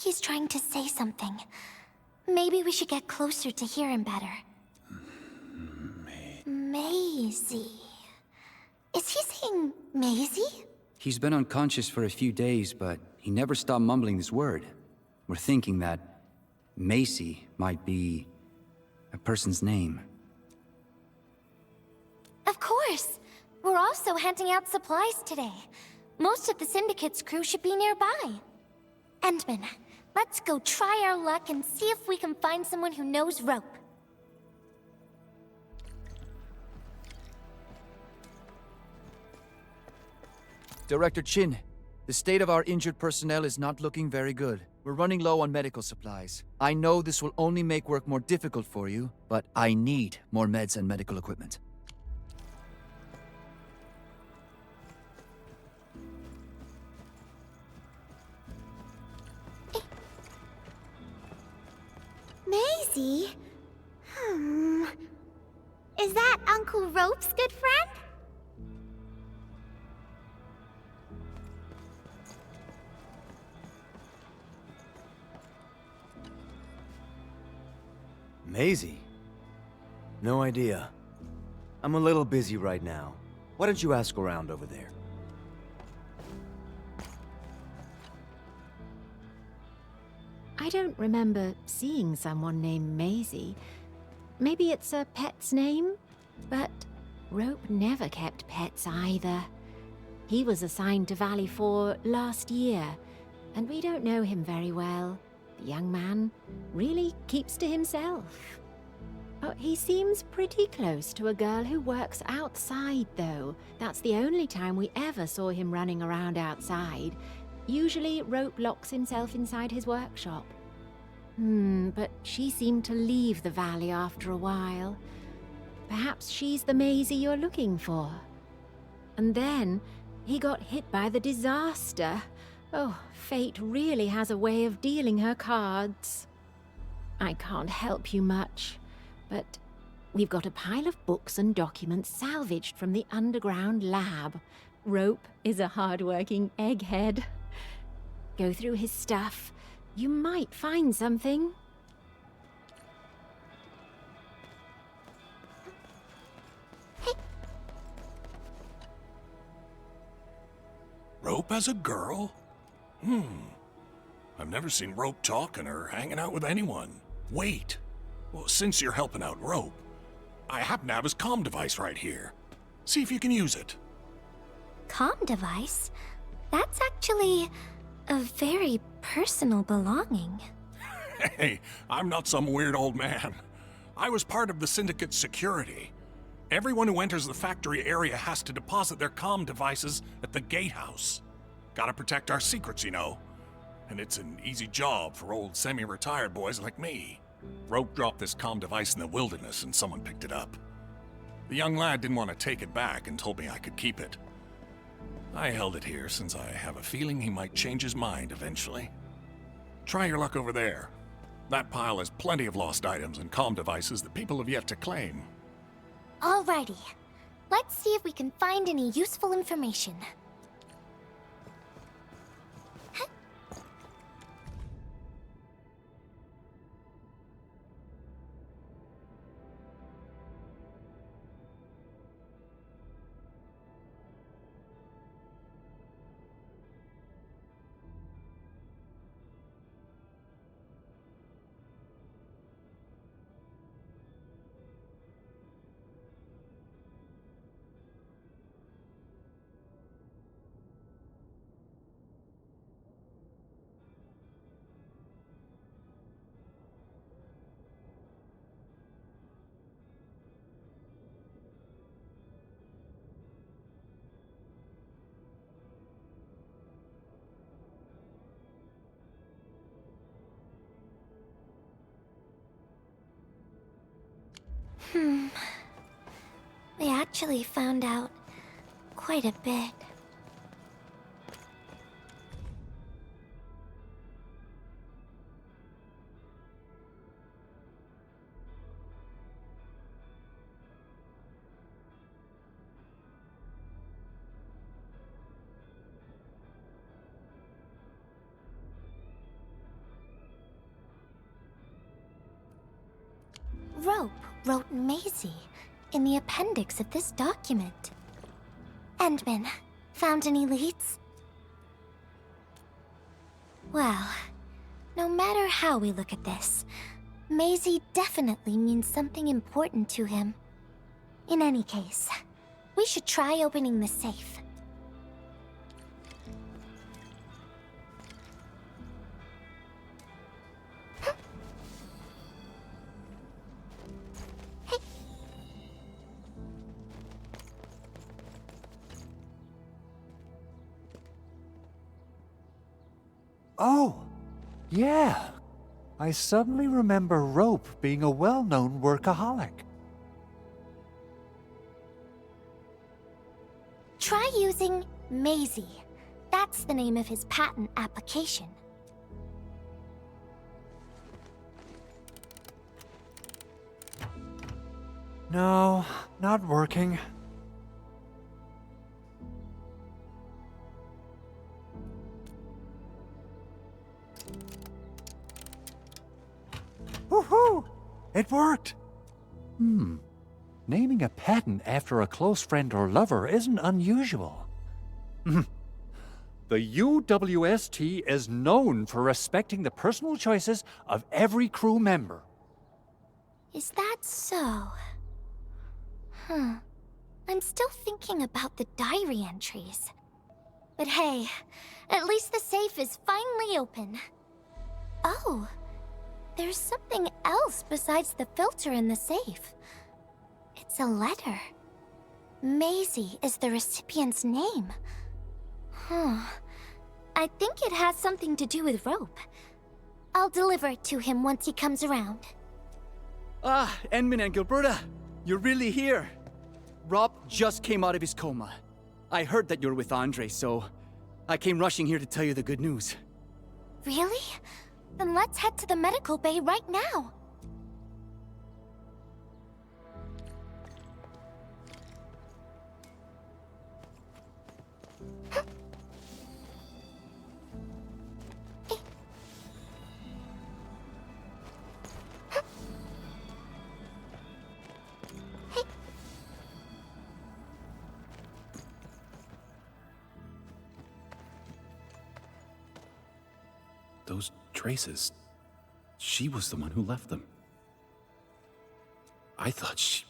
think he's trying to say something. Maybe we should get closer to hear him better. Maisie. Is he saying Maisie? He's been unconscious for a few days, but he never stopped mumbling this word. We're thinking that Macy might be a person's name. Of course. We're also handing out supplies today. Most of the Syndicate's crew should be nearby. Endman, let's go try our luck and see if we can find someone who knows rope. Director Chin, the state of our injured personnel is not looking very good. We're running low on medical supplies. I know this will only make work more difficult for you, but I need more meds and medical equipment. Maisie? Is that Uncle Rope's good friend? Maisie? No idea. I'm a little busy right now. Why don't you ask around over there? I don't remember seeing someone named Maisie. Maybe it's a pet's name? But Rope never kept pets either. He was assigned to Valley 4 last year, and we don't know him very well. The young man really keeps to himself. Oh, he seems pretty close to a girl who works outside, though. That's the only time we ever saw him running around outside. Usually, Rope locks himself inside his workshop. But she seemed to leave the valley after a while. Perhaps she's the Maisie you're looking for. And then, he got hit by the disaster. Oh, fate really has a way of dealing her cards. I can't help you much, but we've got a pile of books and documents salvaged from the underground lab. Rope is a hard-working egghead. Go through his stuff. You might find something. Rope as a girl? I've never seen Rope talking or hanging out with anyone. Wait. Well, since you're helping out Rope, I happen to have his comm device right here. See if you can use it. Comm device? That's actually a very personal belonging. Hey, I'm not some weird old man. I was part of the Syndicate's security. Everyone who enters the factory area has to deposit their comm devices at the gatehouse. Gotta protect our secrets, you know. And it's an easy job for old semi-retired boys like me. Rope dropped this comm device in the wilderness and someone picked it up. The young lad didn't want to take it back and told me I could keep it. I held it here since I have a feeling he might change his mind eventually. Try your luck over there. That pile has plenty of lost items and comm devices that people have yet to claim. Alrighty. Let's see if we can find any useful information. We actually found out quite a bit. wrote Maisie in the appendix of this document. Endman, found any leads? Well, no matter how we look at this, Maisie definitely means something important to him. In any case, we should try opening the safe. Oh, yeah. I suddenly remember Rope being a well-known workaholic. Try using Maisie. That's the name of his patent application. No, not working. Woohoo! It worked! Naming a patent after a close friend or lover isn't unusual. The UWST is known for respecting the personal choices of every crew member. Is that so? I'm still thinking about the diary entries. But hey, at least the safe is finally open. Oh, there's something else besides the filter in the safe. It's a letter. Maisie is the recipient's name. I think it has something to do with Rope. I'll deliver it to him once he comes around. Ah, Endman and Gilberta, you're really here. Rob just came out of his coma. I heard that you're with Andre, so I came rushing here to tell you the good news. Really? Then let's head to the medical bay right now. Those traces, she was the one who left them. I thought she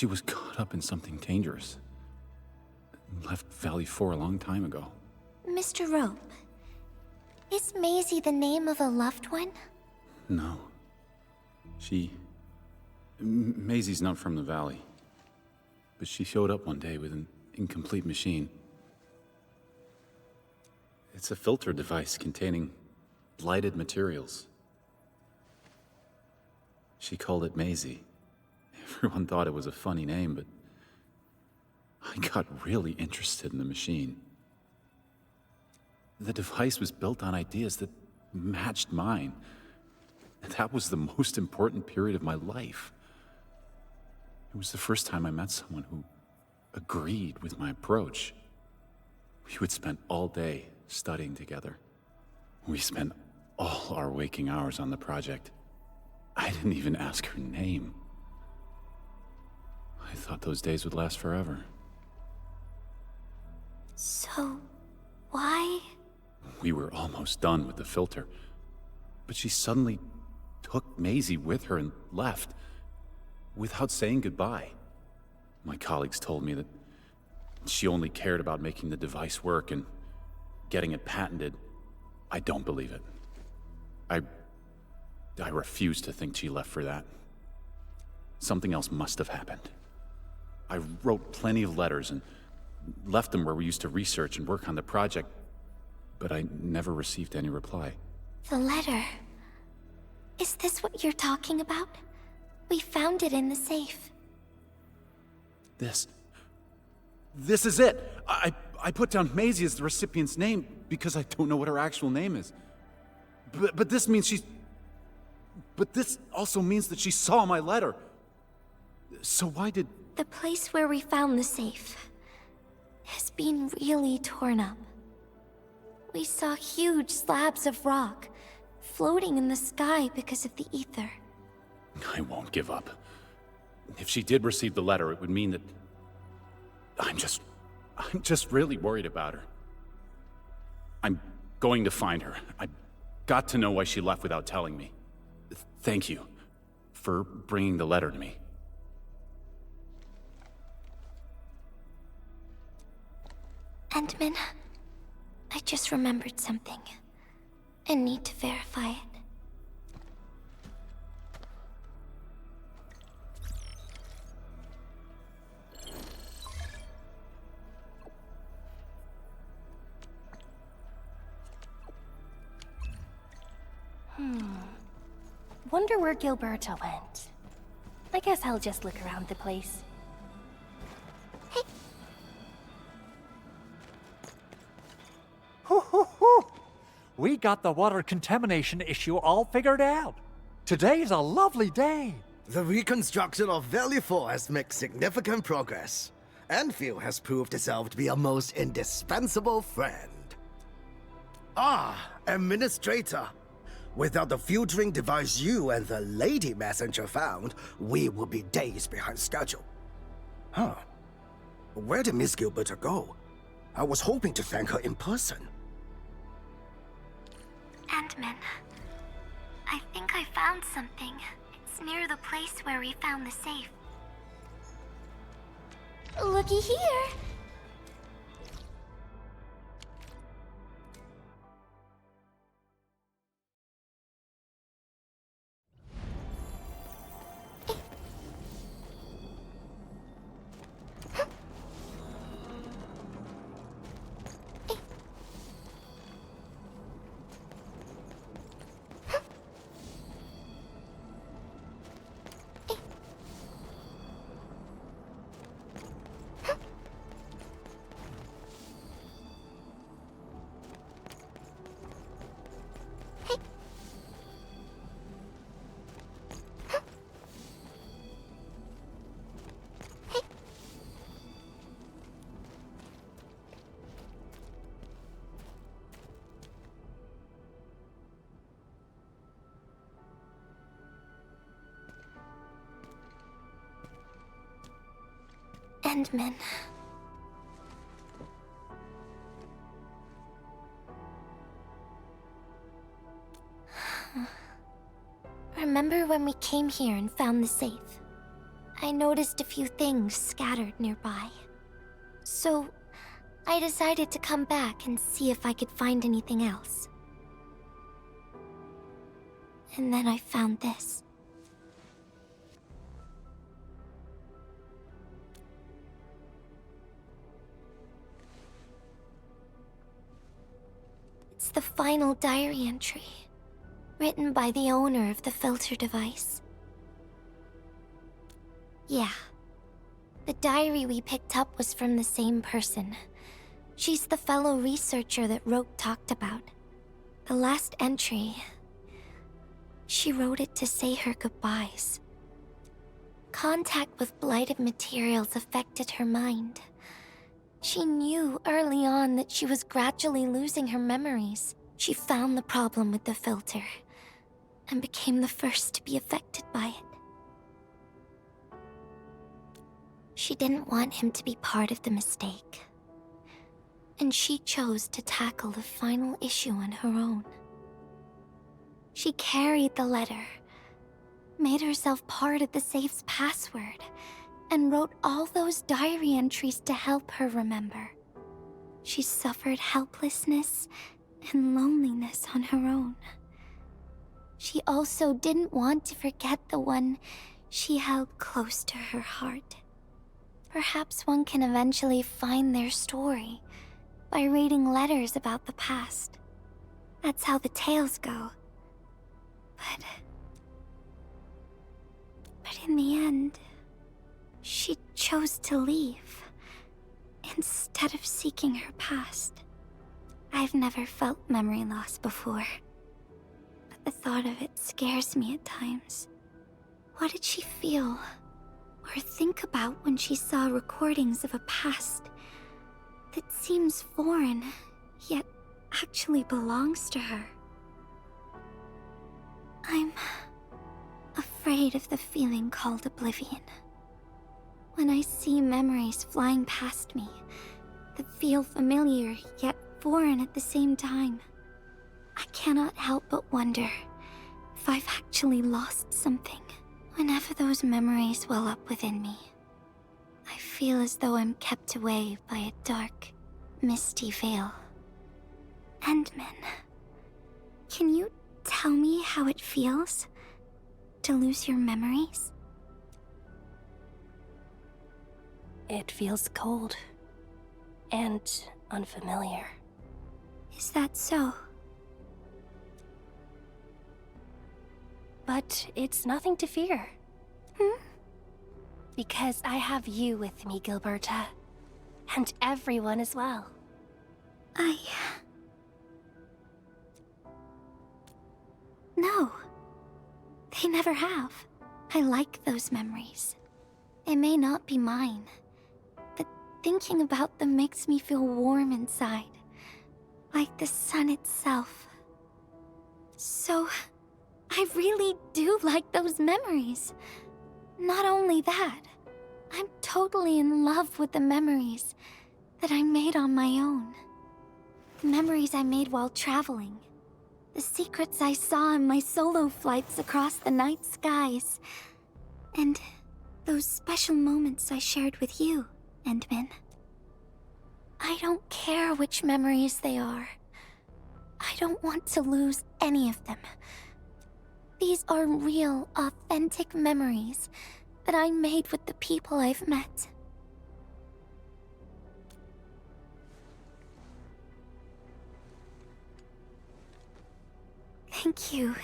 was caught up in something dangerous. Left Valley 4 a long time ago. Mr. Rope, is Maisie the name of a loved one? No. Maisie's not from the Valley. But she showed up one day with an incomplete machine. It's a filter device containing blighted materials. She called it Maisie. Everyone thought it was a funny name, but I got really interested in the machine. The device was built on ideas that matched mine. And that was the most important period of my life. It was the first time I met someone who agreed with my approach. We would spend all day studying together. We spent all our waking hours on the project. I didn't even ask her name. I thought those days would last forever. So, why? We were almost done with the filter, but she suddenly took Maisie with her and left without saying goodbye. My colleagues told me that she only cared about making the device work and getting it patented. I don't believe it. I refuse to think she left for that. Something else must have happened. I wrote plenty of letters and left them where we used to research and work on the project, but I never received any reply. The letter. Is this what you're talking about? We found it in the safe. This is it! I put down Maisie as the recipient's name because I don't know what her actual name is. But this means she's... But this also means that she saw my letter. So why did... The place where we found the safe has been really torn up. We saw huge slabs of rock floating in the sky because of the ether. I won't give up. If she did receive the letter, it would mean that... I'm just really worried about her. I'm going to find her. I've got to know why she left without telling me. Thank you for bringing the letter to me. Endman, I just remembered something. I need to verify it. Wonder where Gilberto went. I guess I'll just look around the place. Hey, We got the water contamination issue all figured out. Today's a lovely day. The reconstruction of Valley 4 has made significant progress. Endfield has proved itself to be a most indispensable friend. Ah, Administrator. Without the filtering device you and the Lady Messenger found, we would be days behind schedule. Huh. Where did Miss Gilberta go? I was hoping to thank her in person. Endman, I think I found something. It's near the place where we found the safe. Looky here! Endman. Remember when we came here and found the safe? I noticed a few things scattered nearby. So, I decided to come back and see if I could find anything else. And then I found this. It's the final diary entry, written by the owner of the filter device. Yeah, the diary we picked up was from the same person. She's the fellow researcher that Roke talked about. The last entry, she wrote it to say her goodbyes. Contact with blighted materials affected her mind. She knew early on that she was gradually losing her memories. She found the problem with the filter, and became the first to be affected by it. She didn't want him to be part of the mistake, and she chose to tackle the final issue on her own. She carried the letter, made herself part of the safe's password, and wrote all those diary entries to help her remember. She suffered helplessness and loneliness on her own. She also didn't want to forget the one she held close to her heart. Perhaps one can eventually find their story by reading letters about the past. That's how the tales go. But in the end, she chose to leave, instead of seeking her past. I've never felt memory loss before, but the thought of it scares me at times. What did she feel or think about when she saw recordings of a past that seems foreign, yet actually belongs to her? I'm afraid of the feeling called oblivion. When I see memories flying past me that feel familiar yet foreign at the same time, I cannot help but wonder if I've actually lost something. Whenever those memories well up within me, I feel as though I'm kept away by a dark, misty veil. Endman, can you tell me how it feels to lose your memories? It feels cold and unfamiliar. Is that so? But it's nothing to fear. Because I have you with me, Gilberta. And everyone as well. No. They never have. I like those memories. They may not be mine, but thinking about them makes me feel warm inside. Like the sun itself. So, I really do like those memories. Not only that, I'm totally in love with the memories that I made on my own. The memories I made while traveling. The secrets I saw in my solo flights across the night skies. And those special moments I shared with you, Endman. I don't care which memories they are. I don't want to lose any of them. These are real, authentic memories that I made with the people I've met. Thank you,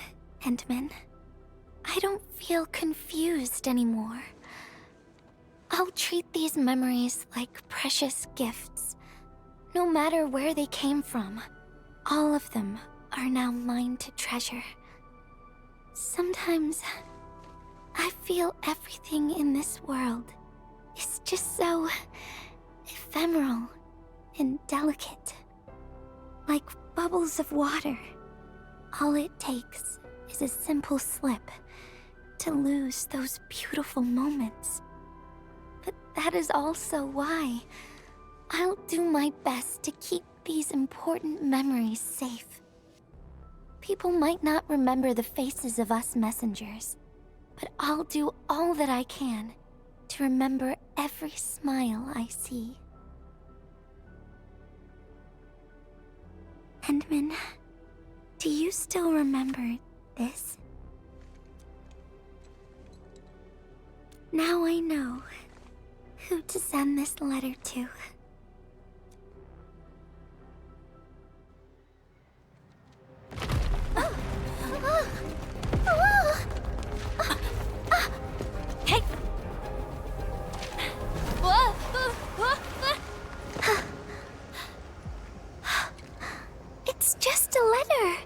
Endman. I don't feel confused anymore. I'll treat these memories like precious gifts. No matter where they came from, all of them are now mine to treasure. Sometimes, I feel everything in this world is just so ephemeral and delicate. Like bubbles of water. All it takes is a simple slip to lose those beautiful moments. But that is also why I'll do my best to keep these important memories safe. People might not remember the faces of us messengers, but I'll do all that I can to remember every smile I see. Endman, do you still remember this? Now I know who to send this letter to. Hey! It's just a letter.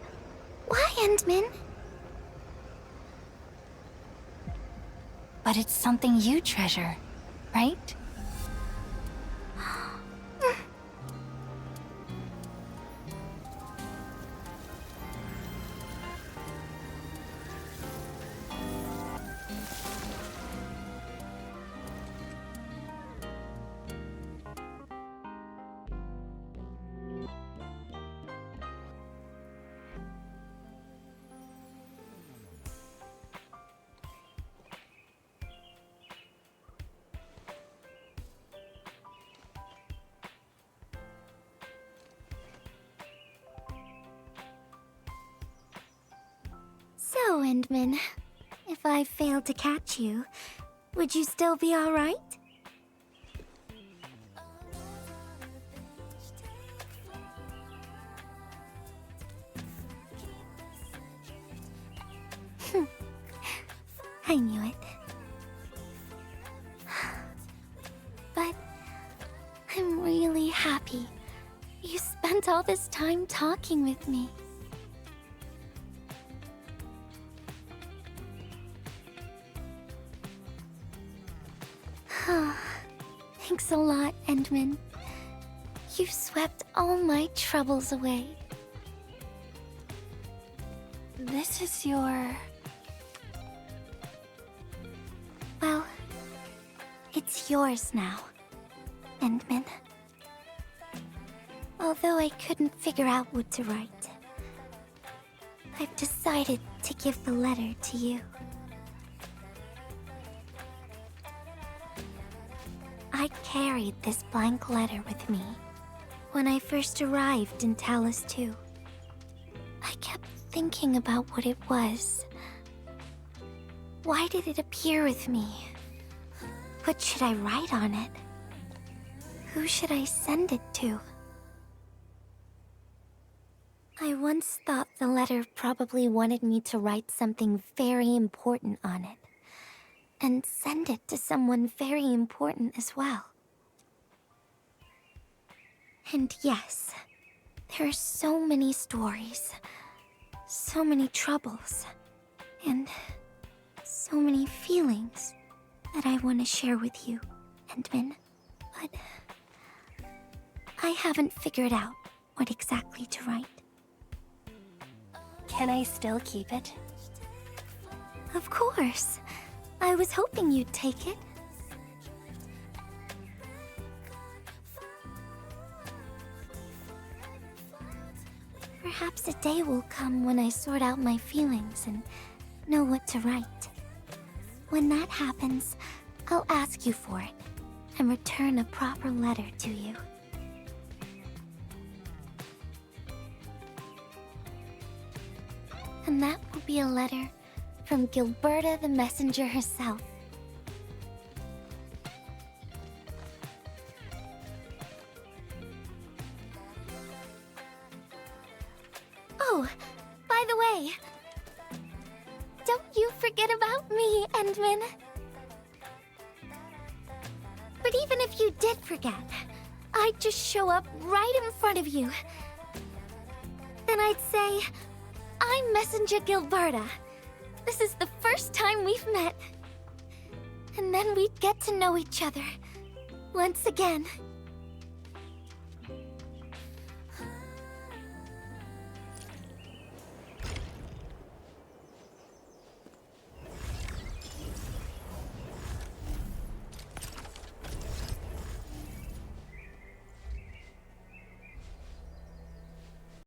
Why, Endman? But it's something you treasure, right? So, Endman, if I failed to catch you, would you still be all right? I knew it. But I'm really happy you spent all this time talking with me. Thanks a lot, Endman. You swept all my troubles away. This is your... Well, it's yours now, Endman. Although I couldn't figure out what to write, I've decided to give the letter to you. I carried this blank letter with me when I first arrived in Talus 2. I kept thinking about what it was. Why did it appear with me? What should I write on it? Who should I send it to? I once thought the letter probably wanted me to write something very important on it, and send it to someone very important as well. And yes, there are so many stories, so many troubles, and so many feelings that I want to share with you, Endman. But I haven't figured out what exactly to write. Can I still keep it? Of course. I was hoping you'd take it. Perhaps a day will come when I sort out my feelings and know what to write. When that happens, I'll ask you for it and return a proper letter to you. And that will be a letter from Gilberta the Messenger herself. Oh, by the way, don't you forget about me, Endman. But even if you did forget, I'd just show up right in front of you. Then I'd say, I'm Messenger Gilberta. This is the first time we've met. And then we'd get to know each other once again.